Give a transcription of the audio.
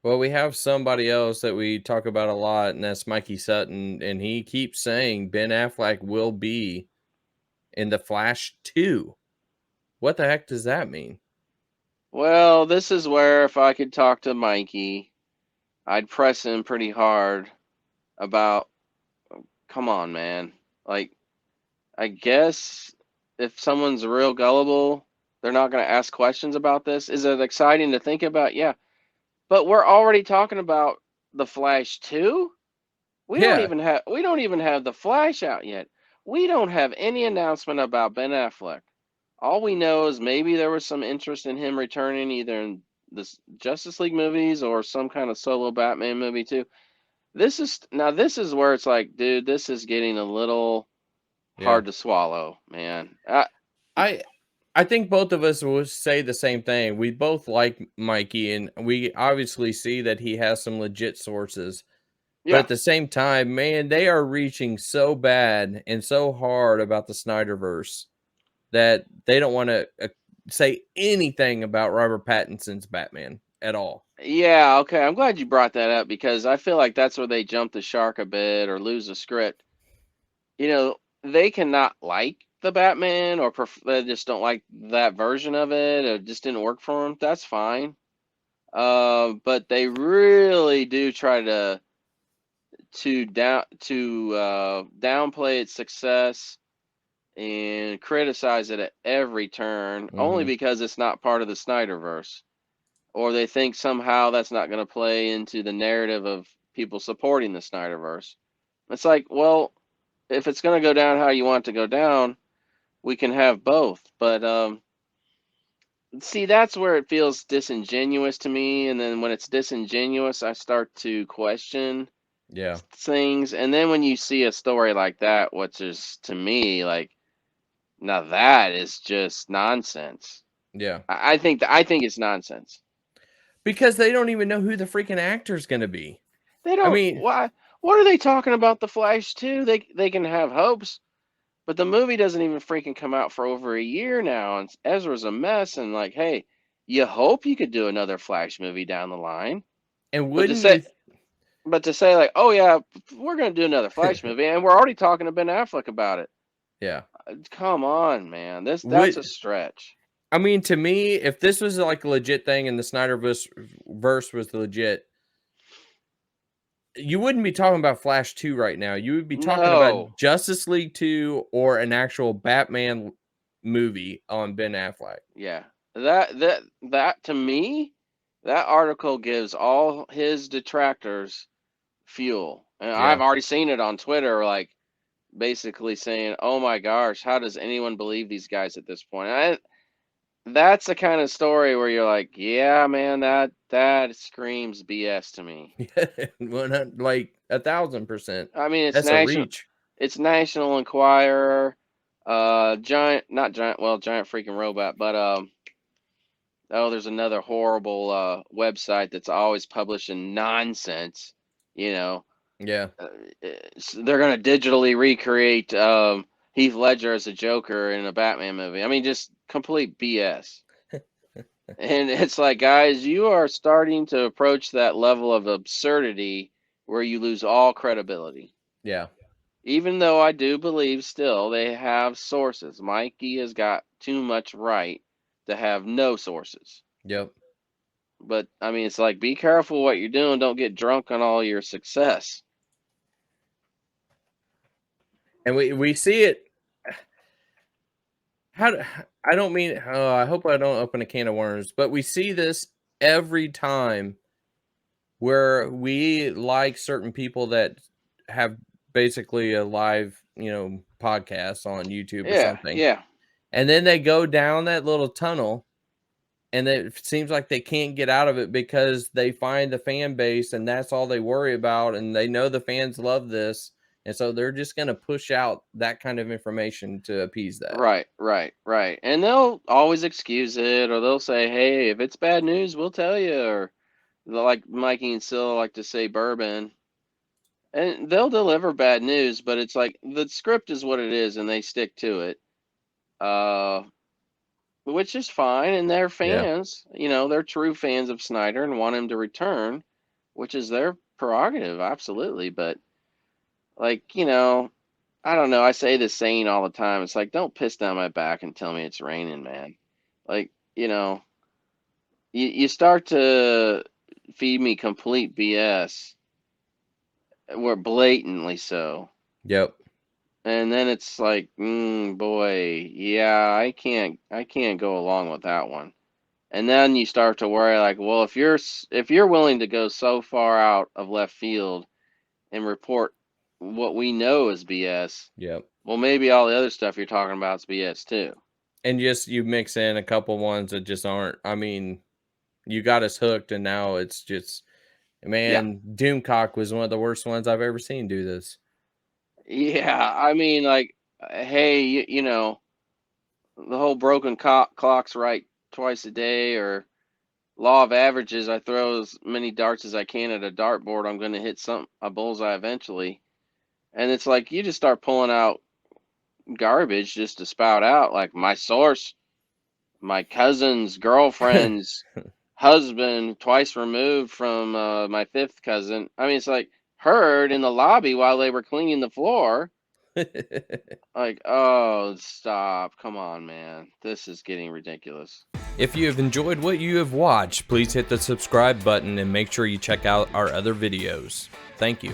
Well, we have somebody else that we talk about a lot, and that's Mikey Sutton, and he keeps saying Ben Affleck will be in The Flash 2. What the heck does that mean? Well, this is where if I could talk to Mikey, I'd press him pretty hard about, come on, man. Like, I guess if someone's real gullible, they're not going to ask questions about this. Is it exciting to think about? Yeah. But we're already talking about The Flash 2? Yeah, We don't even have The Flash out yet. We don't have any announcement about Ben Affleck. All we know is maybe there was some interest in him returning either in the Justice League movies or some kind of solo Batman movie too. This is where it's like, dude, this is getting a little yeah. hard to swallow, man. I I think both of us will say the same thing. We both like Mikey, and we obviously see that he has some legit sources. But Yeah, at the same time, man, they are reaching so bad and so hard about the Snyderverse that they don't want to say anything about Robert Pattinson's Batman at all. yeah, okay. I'm glad you brought that up because I feel like that's where they jump the shark a bit or lose the script. You know, they cannot like the Batman or they just don't like that version of it. Or it just didn't work for them. That's fine. But they really do try to downplay its success and criticize it at every turn, only Hmm. because it's not part of the Snyderverse, or they think somehow that's not going to play into the narrative of people supporting the Snyderverse. It's like, well, if it's going to go down how you want it to go down, we can have both. But see, that's where it feels disingenuous to me. And then when it's disingenuous, I start to question Yeah, things. And then when you see a story like that, which is to me like, now that is just nonsense. yeah. I think it's nonsense. Because they don't even know who the freaking actor's going to be. They I don't. mean, Why? What are they talking about the Flash too? They can have hopes, but the movie doesn't even freaking come out for over a year now, and Ezra's a mess. And like, hey, you hope you could do another Flash movie down the line, and but to wouldn't say, you? like, oh yeah, we're gonna do another Flash movie, and we're already talking to Ben Affleck about it. Yeah. Come on, man, that's a Would stretch. I mean, to me, if this was like a legit thing and the Snyderverse was legit, you wouldn't be talking about Flash 2 right now. You would be talking about No, Justice League 2 or an actual Batman movie on Ben Affleck. yeah, that to me, that article gives all his detractors fuel, and I've Yeah. already seen it on Twitter, like basically saying, "Oh my gosh, how does anyone believe these guys at this point?" That's the kind of story where you're like, "Yeah, man, that screams BS to me." Like 1,000%. I mean, That's a reach. it's National Enquirer, giant, not giant, well, giant freaking robot, but oh, there's another horrible website that's always publishing nonsense. You know, Yeah. uh, they're gonna digitally recreate Heath Ledger as a Joker in a Batman movie. I mean, just complete BS. And it's like, guys, you are starting to approach that level of absurdity where you lose all credibility. Yeah. Even though I do believe still they have sources. Mikey has got too much right to have no sources. Yep. But I mean, it's like, be careful what you're doing. Don't get drunk on all your success. And we see it. How do, I don't mean, I hope I don't open a can of worms, but we see this every time where we like certain people that have basically a live, podcast on YouTube or Yeah, something. yeah, And then they go down that little tunnel and it seems like they can't get out of it because they find the fan base and that's all they worry about. And they know the fans love this. And so they're just going to push out that kind of information to appease that. right, right, right. And they'll always excuse it, or they'll say, "Hey, if it's bad news, we'll tell you." Or like Mikey and Sil like to say, "Bourbon," and they'll deliver bad news, but it's like the script is what it is, and they stick to it. Uh, which is fine, and they're Yeah. fans. You know, they're true fans of Snyder and want him to return. which is their prerogative, absolutely. But like, you know, I don't know. I say this saying all the time. It's like, don't piss down my back and tell me it's raining, man. Like, you know, you start to feed me complete BS, we're blatantly so. Yep. And then it's like, boy, yeah, I can't go along with that one. And then you start to worry, like, well, if you're willing to go so far out of left field and report what we know is BS, Yep. well, maybe all the other stuff you're talking about is BS too. And just you mix in a couple ones that just aren't. I mean, you got us hooked, and now it's just, Yeah, man, Doomcock was one of the worst ones I've ever seen do this. yeah. I mean, like, hey, you know, the whole broken clock's right twice a day, or law of averages. I throw as many darts as I can at a dartboard. I'm going to hit a bullseye eventually. And it's like you just start pulling out garbage just to spout out. Like my source, my cousin's girlfriend's husband, twice removed from my fifth cousin. I mean, it's like heard in the lobby while they were cleaning the floor. Like, oh, stop. Come on, man. This is getting ridiculous. If you have enjoyed what you have watched, please hit the subscribe button and make sure you check out our other videos. Thank you.